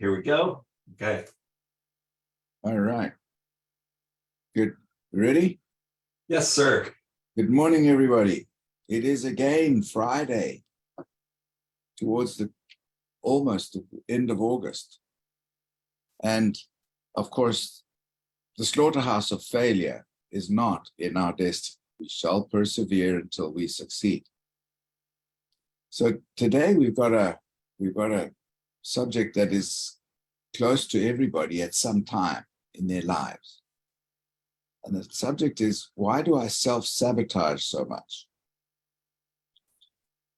Here we go. Okay. All right. Good. Ready? Yes, sir. Good morning, everybody. It is again Friday, towards the almost the end of August. And of course, the slaughterhouse of failure is not in our destiny. We shall persevere until we succeed. So today we've got a subject that is close to everybody at some time in their lives. And the subject is, why do I self-sabotage so much?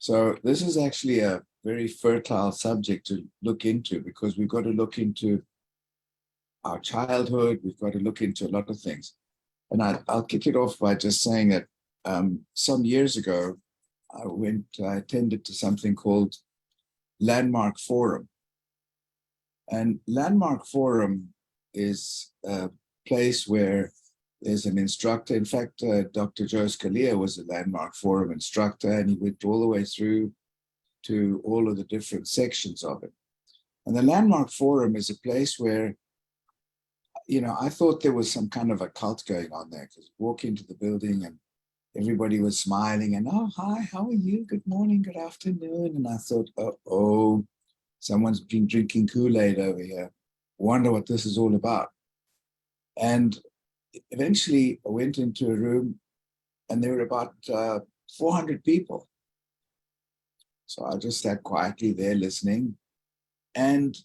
So this is actually a very fertile subject to look into, because we've got to look into our childhood. We've got to look into a lot of things. And I'll kick it off by just saying that some years ago, I attended to something called Landmark Forum. And Landmark Forum is a place where there's an instructor. In fact, Dr. Joe Scalia was a Landmark Forum instructor, and he went all the way through to all of the different sections of it. And the Landmark Forum is a place where, you know, I thought there was some kind of a cult going on there, because you walk into the building and everybody was smiling and, oh, hi, how are you? Good morning, good afternoon. And I thought, oh, someone's been drinking Kool-Aid over here. Wonder what this is all about. And eventually I went into a room and there were about 400 people. So I just sat quietly there listening. And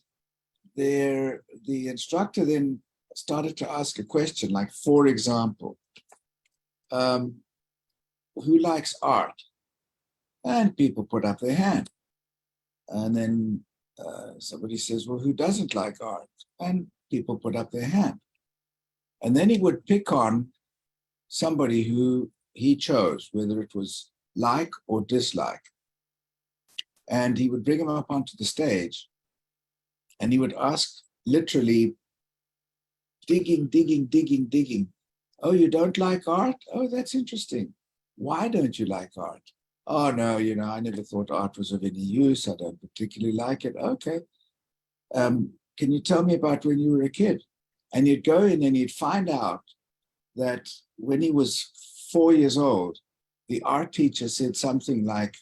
the instructor then started to ask a question, like, for example, who likes art? And people put up their hand. And then somebody says, well, who doesn't like art? And people put up their hand. And then he would pick on somebody who he chose, whether it was like or dislike. And he would bring him up onto the stage and he would ask, literally, digging. Oh, you don't like art? Oh, that's interesting. Why don't you like art? Oh, no, you know, I never thought art was of any use. I don't particularly like it. Okay. Can you tell me about when you were a kid? And you'd go in and you'd find out that when he was 4 years old, the art teacher said something like,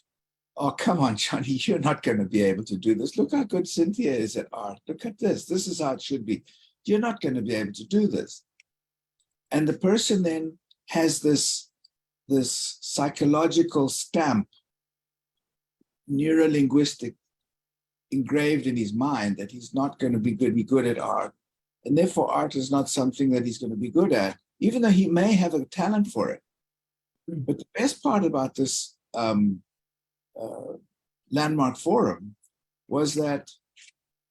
oh, come on, Johnny, you're not going to be able to do this. Look how good Cynthia is at art. Look at this. This is how it should be. You're not going to be able to do this. And the person then has this psychological stamp, neurolinguistic, engraved in his mind that he's not going to be good at art. And therefore, art is not something that he's going to be good at, even though he may have a talent for it. But the best part about this Landmark Forum was that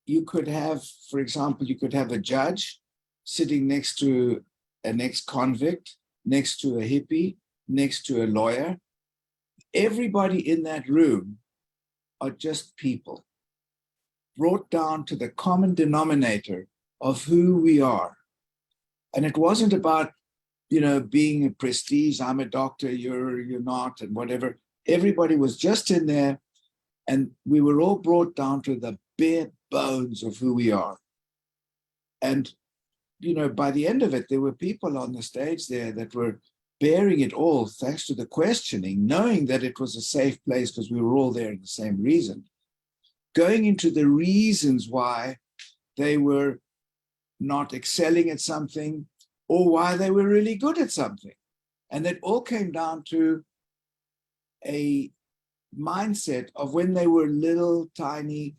you could have, for example, you could have a judge sitting next to an ex-convict, next to a hippie, next to a lawyer. Everybody in that room are just people, brought down to the common denominator of who we are. And it wasn't about, you know, being a prestige, I'm a doctor, you're not, and whatever. Everybody was just in there, and we were all brought down to the bare bones of who we are. And, you know, by the end of it, there were people on the stage there that were bearing it all, thanks to the questioning, knowing that it was a safe place because we were all there in the same reason, going into the reasons why they were not excelling at something or why they were really good at something. And it all came down to a mindset of when they were little, tiny,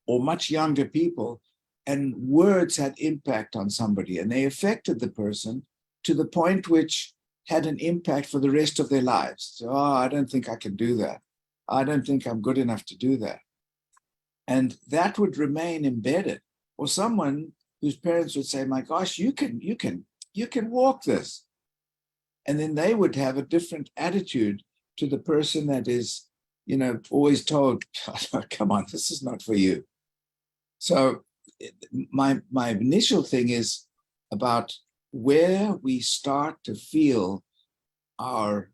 or much younger people, and words had impact on somebody, and they affected the person to the point which had an impact for the rest of their lives. So, oh, I don't think I can do that. I don't think I'm good enough to do that. And that would remain embedded. Or someone whose parents would say, my gosh, you can walk this. And then they would have a different attitude to the person that is, you know, always told, come on, this is not for you. So my initial thing is about where we start to feel our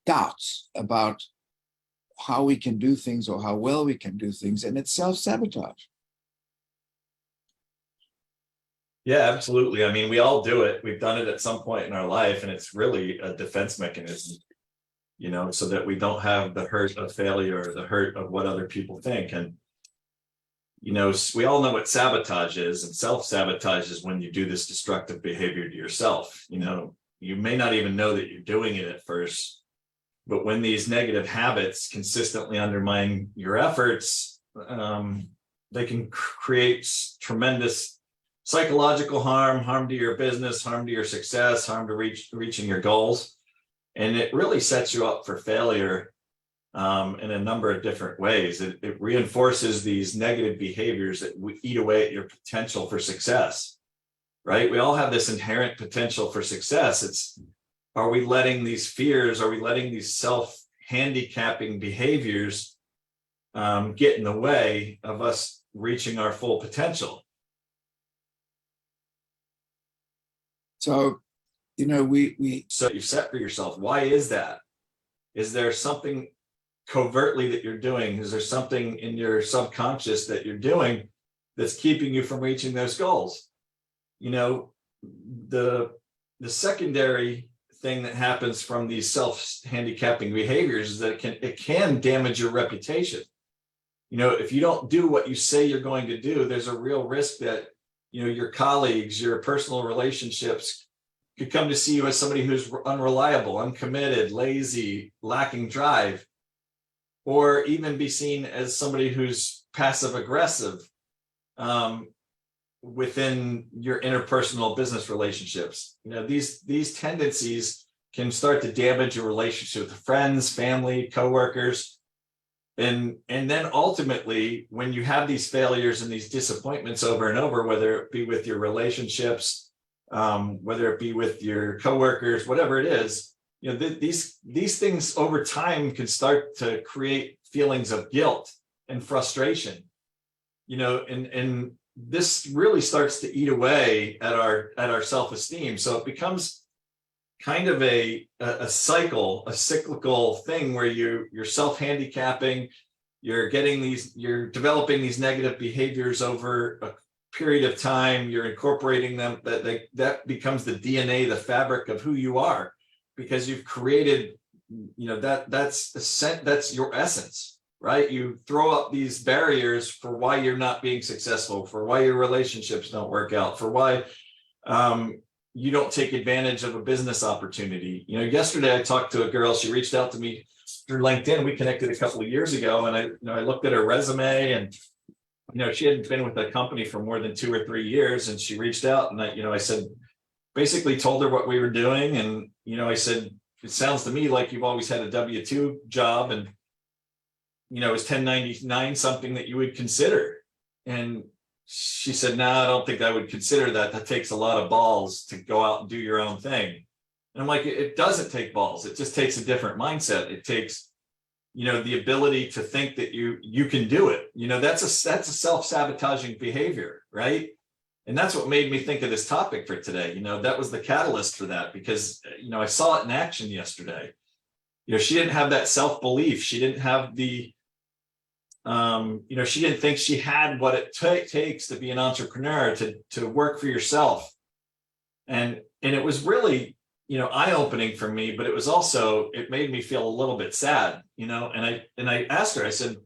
doubts about how we can do things or how well we can do things, and it's self-sabotage. Yeah, absolutely. I mean, we all do it. We've done it at some point in our life, and it's really a defense mechanism, so that we don't have the hurt of failure, the hurt of what other people think. And, we all know what sabotage is, and self-sabotage is when you do this destructive behavior to yourself. You may not even know that you're doing it at first, but when these negative habits consistently undermine your efforts, they can create tremendous psychological harm to your business, harm to your success, harm to reaching your goals. And it really sets you up for failure in a number of different ways. It reinforces these negative behaviors that eat away at your potential for success, right? We all have this inherent potential for success. Are we letting these fears, are we letting these self-handicapping behaviors get in the way of us reaching our full potential? So, So you set for yourself, why is that? Is there something covertly that you're doing? Is there something in your subconscious that you're doing that's keeping you from reaching those goals? The secondary thing that happens from these self-handicapping behaviors is that it can damage your reputation. If you don't do what you say you're going to do, there's a real risk that your colleagues, your personal relationships could come to see you as somebody who's unreliable, uncommitted, lazy, lacking drive, or even be seen as somebody who's passive aggressive within your interpersonal business relationships. These tendencies can start to damage your relationship with friends, family, coworkers. And then ultimately, when you have these failures and these disappointments over and over, whether it be with your relationships, whether it be with your coworkers, whatever it is, these things over time can start to create feelings of guilt and frustration. And this really starts to eat away at our self-esteem. So it becomes kind of a cyclical thing where you're self-handicapping, you're developing these negative behaviors over a period of time, you're incorporating them, that becomes the DNA, the fabric of who you are, because you've created, that's your essence, right? You throw up these barriers for why you're not being successful, for why your relationships don't work out, for why you don't take advantage of a business opportunity. Yesterday I talked to a girl, she reached out to me through LinkedIn. We connected a couple of years ago, and I looked at her resume, and she hadn't been with the company for more than 2 or 3 years, and she reached out, and I said, basically told her what we were doing, and I said, it sounds to me like you've always had a W-2 job, and is 1099 something that you would consider? And she said, no, I don't think I would consider that. That takes a lot of balls to go out and do your own thing. And I'm like, it doesn't take balls. It just takes a different mindset. It takes, the ability to think that you can do it. That's a self-sabotaging behavior, right? And that's what made me think of this topic for today. That was the catalyst for that, because, I saw it in action yesterday. She didn't have that self-belief. She didn't have the, she didn't think she had what it takes to be an entrepreneur, to work for yourself. And it was really, eye-opening for me, but it made me feel a little bit sad, and I asked her, I said,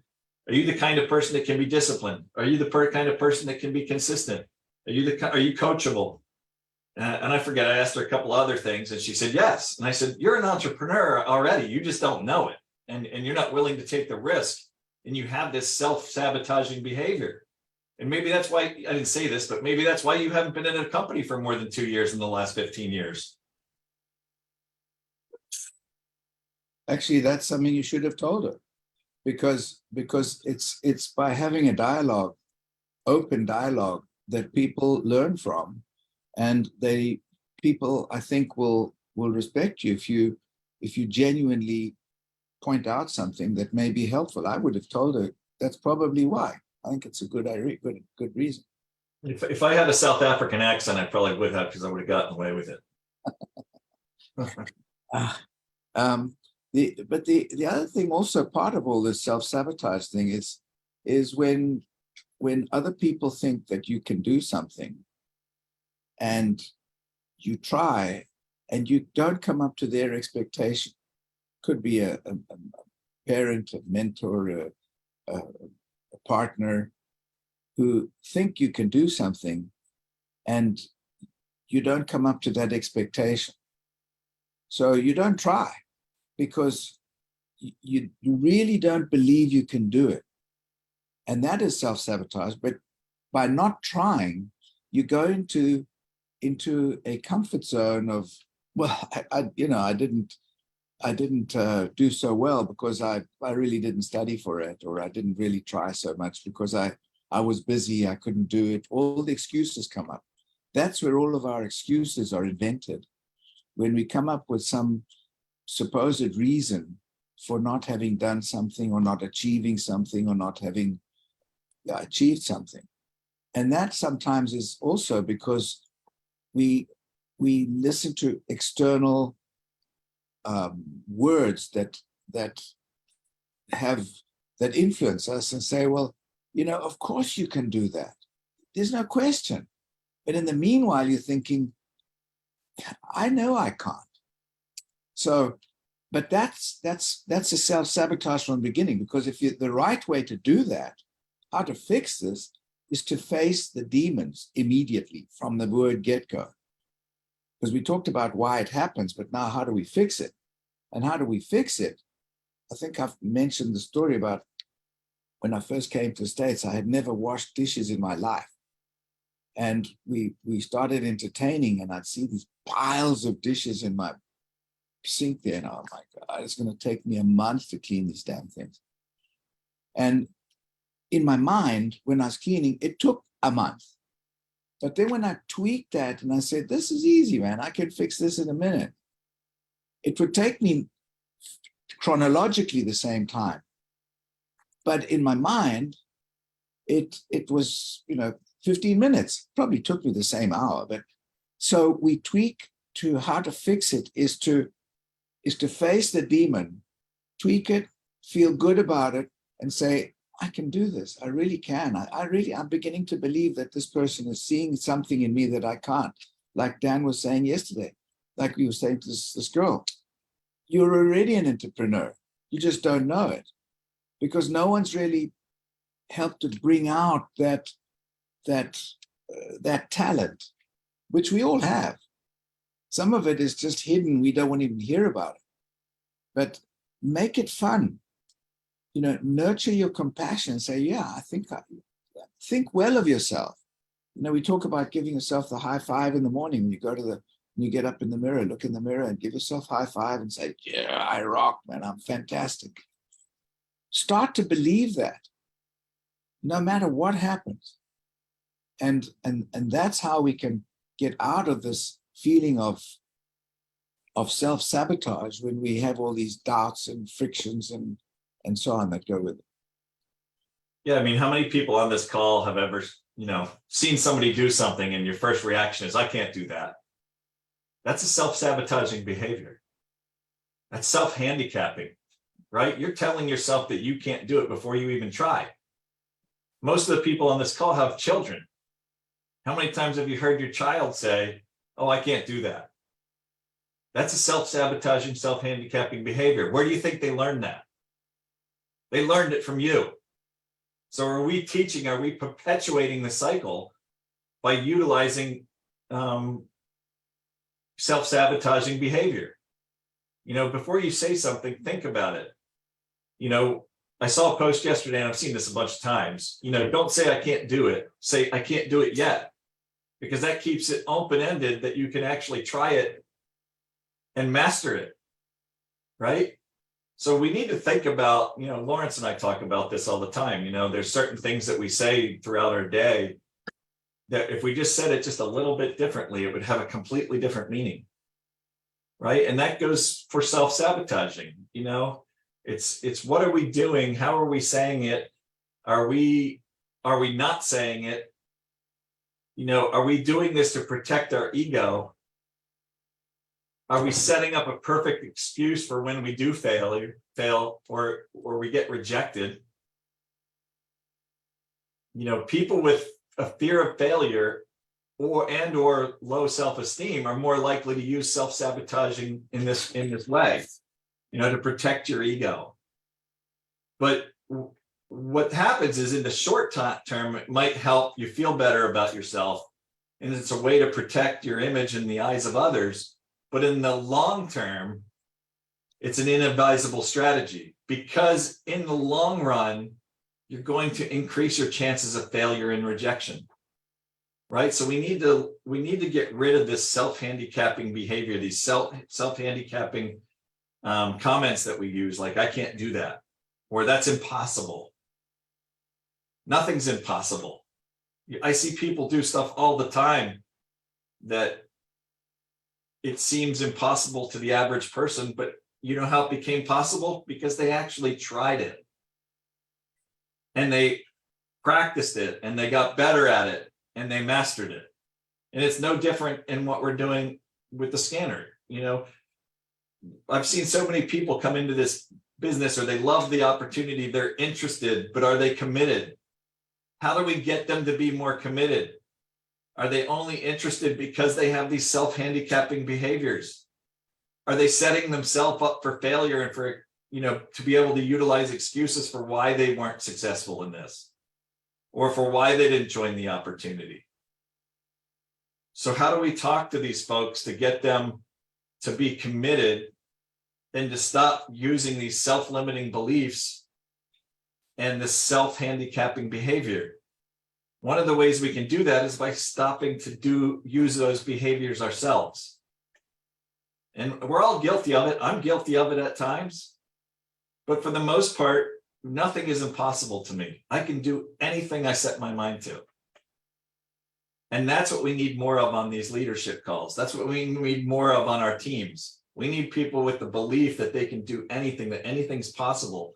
are you the kind of person that can be disciplined? Are you the kind of person that can be consistent? Are you coachable? And I forget, I asked her a couple other things, and she said, yes. And I said, you're an entrepreneur already. You just don't know it. And you're not willing to take the risk. And you have this self-sabotaging behavior. And maybe that's why, I didn't say this, but maybe that's why you haven't been in a company for more than 2 years in the last 15 years. Actually, that's something you should have told her, because it's by having a dialogue, open dialogue, that people learn from, and people I think will respect you if you genuinely point out something that may be helpful. I would have told her that's probably why. I think it's a good reason. If I had a South African accent, I probably would have, because I would have gotten away with it. The other thing, also part of all this self-sabotage thing, is when other people think that you can do something and you try and you don't come up to their expectation. Could be a parent, a mentor, a partner who think you can do something and you don't come up to that expectation. So you don't try because you really don't believe you can do it. And that is self-sabotage. But by not trying, you go into a comfort zone of, well, I didn't do so well because I really didn't study for it, or I didn't really try so much because I was busy, I couldn't do it. All the excuses come up. That's where all of our excuses are invented. When we come up with some supposed reason for not having done something or not achieving something or not having achieved something. And that sometimes is also because we listen to external words that influence us and say, well, of course you can do that. There's no question. But in the meanwhile, you're thinking, I know I can't. So, but that's a self-sabotage from the beginning, because if the right way to do that, how to fix this, is to face the demons immediately from the word get-go. Because we talked about why it happens, but now how do we fix it? And how do we fix it? I think I've mentioned the story about when I first came to the States. I had never washed dishes in my life. And we started entertaining, and I'd see these piles of dishes in my sink there. And I'm like, God, it's going to take me a month to clean these damn things. And in my mind, when I was cleaning, it took a month. But then when I tweaked that and I said, this is easy, man, I can fix this in a minute, it would take me chronologically the same time. But in my mind, it was, 15 minutes. Probably took me the same hour. But so we tweak to how to fix it is to face the demon, tweak it, feel good about it, and say, I can do this. I really can. I'm beginning to believe that this person is seeing something in me that I can't. Like Dan was saying yesterday, like we were saying to this girl, you're already an entrepreneur. You just don't know it, because no one's really helped to bring out that talent, which we all have. Some of it is just hidden. We don't want to even hear about it. But make it fun. Nurture your compassion. Say, yeah, think well of yourself. We talk about giving yourself the high five in the morning when you get up in the mirror, look in the mirror and give yourself a high five and say, yeah, I rock, man, I'm fantastic. Start to believe that no matter what happens. And that's how we can get out of this feeling of self-sabotage when we have all these doubts and frictions and so on that go with it. Yeah, I mean, how many people on this call have ever, seen somebody do something and your first reaction is, I can't do that? That's a self-sabotaging behavior. That's self-handicapping, right? You're telling yourself that you can't do it before you even try. Most of the people on this call have children. How many times have you heard your child say, oh, I can't do that? That's a self-sabotaging, self-handicapping behavior. Where do you think they learned that? They learned it from you. So are we perpetuating the cycle by utilizing self-sabotaging behavior? Before you say something, think about it. I saw a post yesterday, and I've seen this a bunch of times. Don't say I can't do it. Say I can't do it yet, because that keeps it open-ended that you can actually try it and master it, right? So we need to think about, Lawrence and I talk about this all the time. There's certain things that we say throughout our day that if we just said it just a little bit differently, it would have a completely different meaning, right? And that goes for self-sabotaging. It's what are we doing? How are we saying it? Are we not saying it? Are we doing this to protect our ego? Are we setting up a perfect excuse for when we do fail, or we get rejected? You know, people with a fear of failure or low self-esteem are more likely to use self-sabotaging in this way, you know, to protect your ego. But what happens is, in the short term, it might help you feel better about yourself, and it's a way to protect your image in the eyes of others. But in the long term, it's an inadvisable strategy, because in the long run, you're going to increase your chances of failure and rejection. Right? So we need to get rid of this self-handicapping behavior, these self-handicapping comments that we use, like, I can't do that, or that's impossible. Nothing's impossible. I see people do stuff all the time that it seems impossible to the average person, but you know how it became possible? Because they actually tried it, and they practiced it, and they got better at it, and they mastered it. And it's no different in what we're doing with the scanner. You know, I've seen so many people come into this business, or they love the opportunity, they're interested, but are they committed? How do we get them to be more committed? Are they only interested because they have these self-handicapping behaviors? Are they setting themselves up for failure and for, you know, to be able to utilize excuses for why they weren't successful in this, or for why they didn't join the opportunity? So how do we talk to these folks to get them to be committed and to stop using these self-limiting beliefs and this self-handicapping behavior? One of the ways we can do that is by stopping to use those behaviors ourselves. And we're all guilty of it. I'm guilty of it at times. But for the most part, nothing is impossible to me. I can do anything I set my mind to. And that's what we need more of on these leadership calls. That's what we need more of on our teams. We need people with the belief that they can do anything, that anything's possible,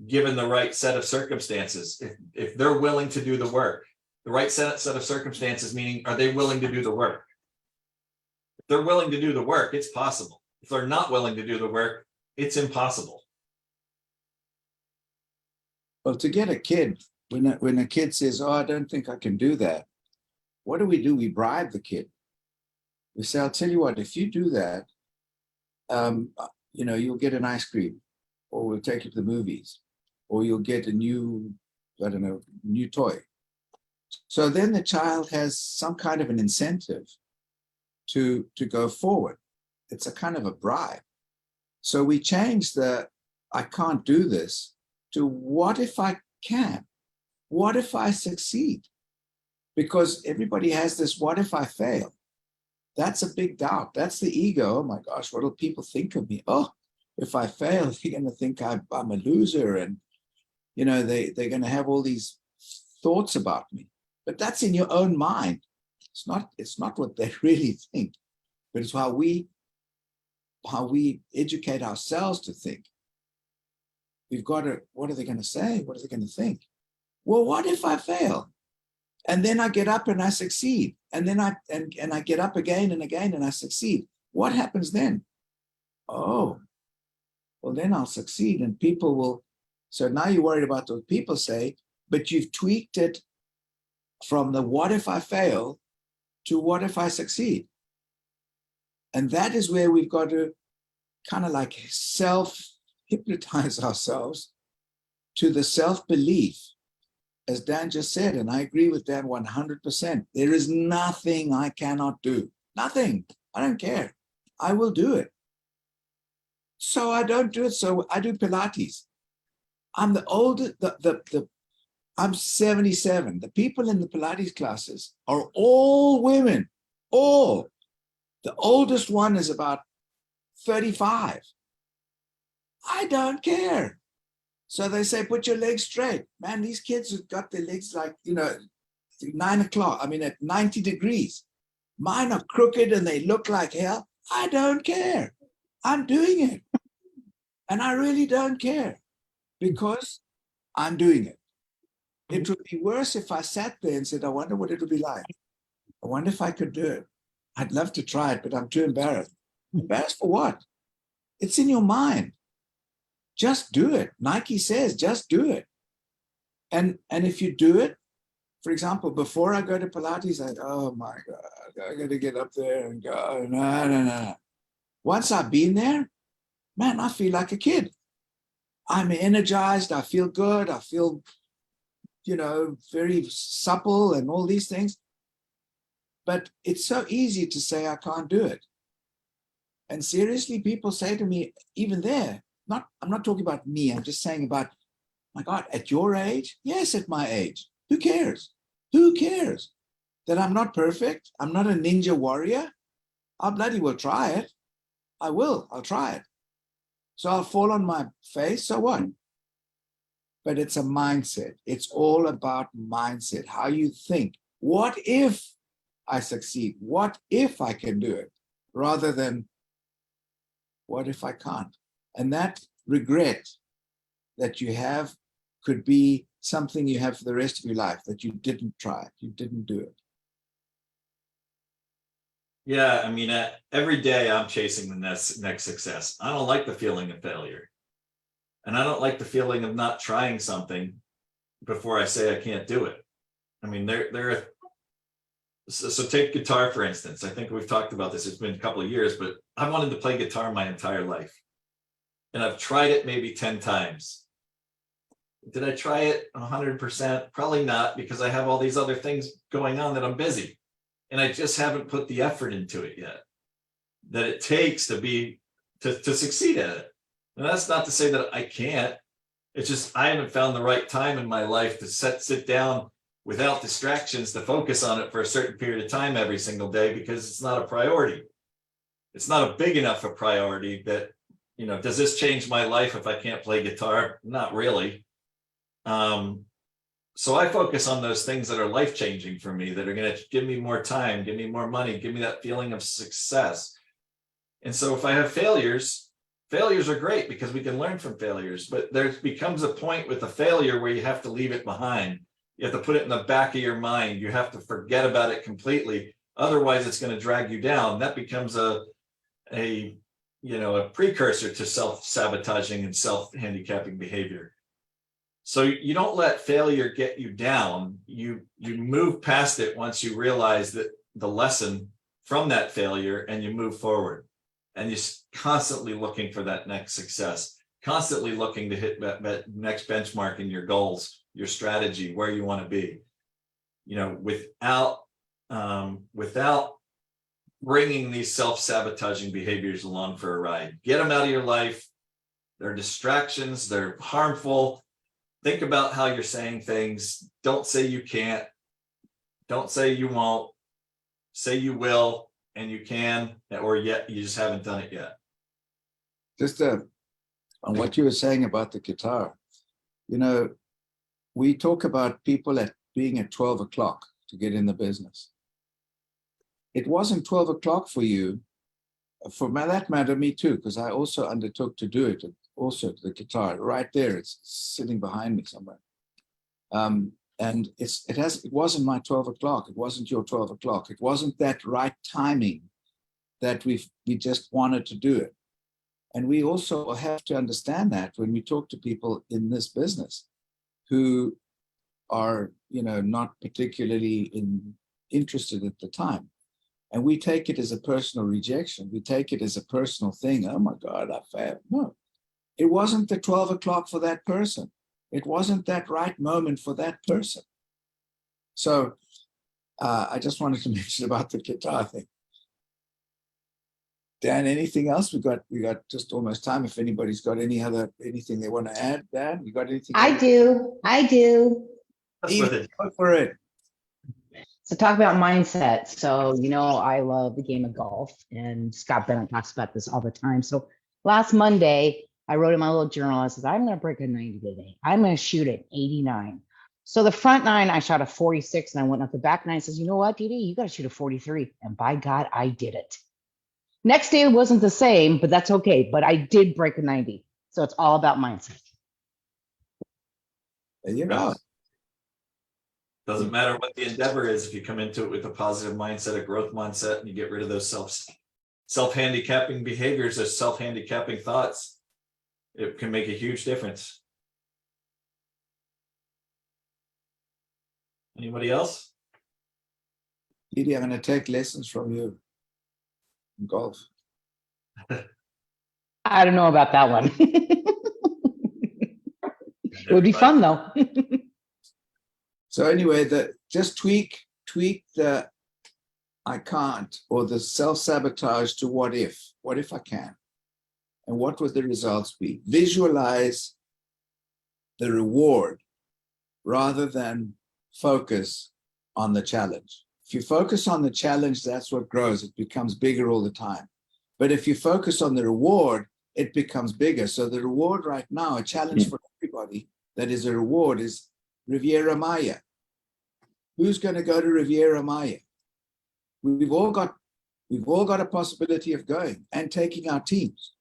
given the right set of circumstances. If they're willing to do the work, the right set of circumstances, meaning, are they willing to do the work? If they're willing to do the work, it's possible. If they're not willing to do the work, it's impossible. Well, to get a kid, when a kid says, oh, I don't think I can do that, what do? We bribe the kid. We say, I'll tell you what, if you do that, you know, you'll get an ice cream, or we'll take you to the movies, or you'll get a new, I don't know, new toy. So then the child has some kind of an incentive to go forward. It's a kind of a bribe. So we change the, I can't do this, to what if I can? What if I succeed? Because everybody has this, what if I fail? That's a big doubt. That's the ego. Oh my gosh, what will people think of me? Oh, if I fail, they're going to think I'm a loser. And, you know, they're going to have all these thoughts about me. But that's in your own mind. It's not what they really think, but it's how we educate ourselves to think. We've got to, what are they going to say? What are they going to think? Well, what if I fail? And then I get up and I succeed. And then I get up again and again and I succeed. What happens then? Oh, well, then I'll succeed and people will. So now you're worried about what people say, but you've tweaked it from the what if I fail to what if I succeed. And that is where we've got to kind of like self-hypnotize ourselves to the self-belief, as Dan just said, and I agree with Dan 100%. There is nothing I cannot do. Nothing. I don't care. I will do it. So I don't do it. So I do Pilates. I'm the oldest, I'm 77. The people in the Pilates classes are all women, all. The oldest one is about 35. I don't care. So they say, put your legs straight. Man, these kids have got their legs like, you know, 9 o'clock, I mean, at 90 degrees. Mine are crooked and they look like hell. I don't care. I'm doing it. And I really don't care because I'm doing it. It would be worse if I sat there and said, I wonder what it would be like. I wonder if I could do it. I'd love to try it, but I'm too embarrassed. Embarrassed for what? It's in your mind. Just do it. Nike says, just do it. And if you do it, for example, before I go to Pilates, oh my God, I got to get up there and go. No. Once I've been there, man, I feel like a kid. I'm energized. I feel good. I feel, very supple and all these things. But it's so easy to say I can't do it. And seriously, people say to me, even there, I'm not talking about me. I'm just saying about, my God, at your age? Yes, at my age. Who cares? Who cares that I'm not perfect? I'm not a ninja warrior. I bloody will try it. I will. I'll try it. So I'll fall on my face. So what? But it's a mindset. It's all about mindset, how you think. What if I succeed? What if I can do it? Rather than, what if I can't? And that regret that you have could be something you have for the rest of your life, that you didn't try it, you didn't do it. Yeah, I mean, every day I'm chasing the next success. I don't like the feeling of failure. And I don't like the feeling of not trying something before I say I can't do it. I mean, so take guitar, for instance. I think we've talked about this. It's been a couple of years, but I wanted to play guitar my entire life. And I've tried it maybe 10 times. Did I try it 100%? Probably not, because I have all these other things going on that I'm busy. And I just haven't put the effort into it yet that it takes to succeed at it. And that's not to say that I can't. It's just I haven't found the right time in my life to sit down without distractions to focus on it for a certain period of time every single day, because it's not a priority. It's not a big enough a priority that, does this change my life if I can't play guitar? Not really. So I focus on those things that are life-changing for me, that are going to give me more time, give me more money, give me that feeling of success. And so if I have failures are great because we can learn from failures, but there becomes a point with a failure where you have to leave it behind. You have to put it in the back of your mind. You have to forget about it completely. Otherwise, it's going to drag you down. That becomes a precursor to self-sabotaging and self-handicapping behavior. So you don't let failure get you down. You move past it once you realize that the lesson from that failure, and you move forward. And you're constantly looking for that next success, constantly looking to hit that next benchmark in your goals, your strategy, where you want to be. Without bringing these self-sabotaging behaviors along for a ride. Get them out of your life. They're distractions. They're harmful. Think about how you're saying things. Don't say you can't. Don't say you won't. Say you will and you can, or yet you just haven't done it yet. Just on what you were saying about the guitar, we talk about people being at 12 o'clock to get in the business. It wasn't 12 o'clock for you. For that matter, me too, because I also undertook to do it. Also, the guitar right there, it's sitting behind me somewhere. And it wasn't my 12 o'clock. It wasn't your 12 o'clock. It wasn't that right timing that we just wanted to do it. And we also have to understand that when we talk to people in this business who are, not particularly interested at the time. And we take it as a personal rejection. We take it as a personal thing. Oh my God, I failed. No, it wasn't the 12 o'clock for that person. It wasn't that right moment for that person. So I just wanted to mention about the guitar thing. Dan, anything else? We got just almost time. If anybody's got anything they want to add, Dan, you got anything? I do. Go for it. So talk about mindset. So, I love the game of golf, and Scott Bennett talks about this all the time. So last Monday, I wrote in my little journal, I said, I'm going to break a 90 today. I'm going to shoot at 89. So the front nine, I shot a 46, and I went up the back nine and says, you know what, Dee Dee, you got to shoot a 43. And by God, I did it. Next day, it wasn't the same, but that's okay. But I did break a 90. So it's all about mindset. There you go. Doesn't matter what the endeavor is, if you come into it with a positive mindset, a growth mindset, and you get rid of those self-handicapping behaviors, those self-handicapping thoughts, it can make a huge difference. Anybody else? Didi, I'm going to take lessons from you in golf. I don't know about that one. It would be fun though. So anyway, just tweak the I can't or the self-sabotage to what if I can? And what would the results be? Visualize the reward rather than focus on the challenge. If you focus on the challenge, that's what grows. It becomes bigger all the time. But if you focus on the reward, it becomes bigger. So the reward right now, a challenge for everybody that is a reward, is Riviera Maya. Who's going to go to Riviera Maya? We've all got a possibility of going and taking our teams.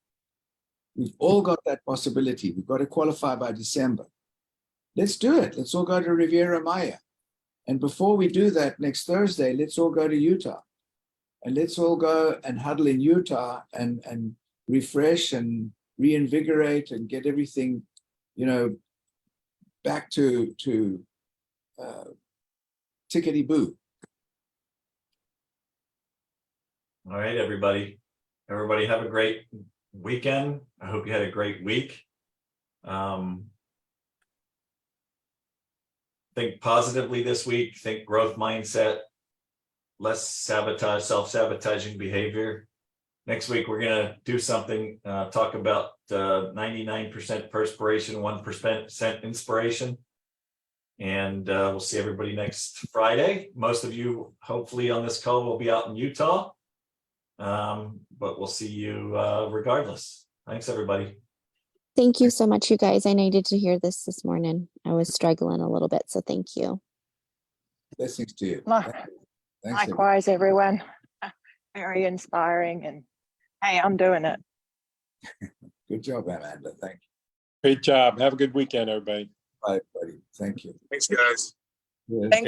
We've all got that possibility. We've got to qualify by December. Let's do it. Let's all go to Riviera Maya. And before we do that next Thursday, let's all go to Utah. And let's all go and huddle in Utah and refresh and reinvigorate and get everything, back to tickety-boo. All right, everybody. Everybody have a great weekend. I hope you had a great week. Think positively this week, think growth mindset, less sabotage, self-sabotaging behavior. Next week, we're going to do something, talk about 99% perspiration, 1% inspiration. And we'll see everybody next Friday. Most of you, hopefully on this call, will be out in Utah. But we'll see you regardless. Thanks, everybody. Thank you so much, you guys. I needed to hear this morning. I was struggling a little bit, so thank you. Blessings to you. Li- Thanks, Likewise, everyone. Very inspiring, and hey, I'm doing it. Good job, Amanda. Thank you. Great job. Have a good weekend, everybody. Bye, buddy. Thank you. Thanks, guys. Yes. Thank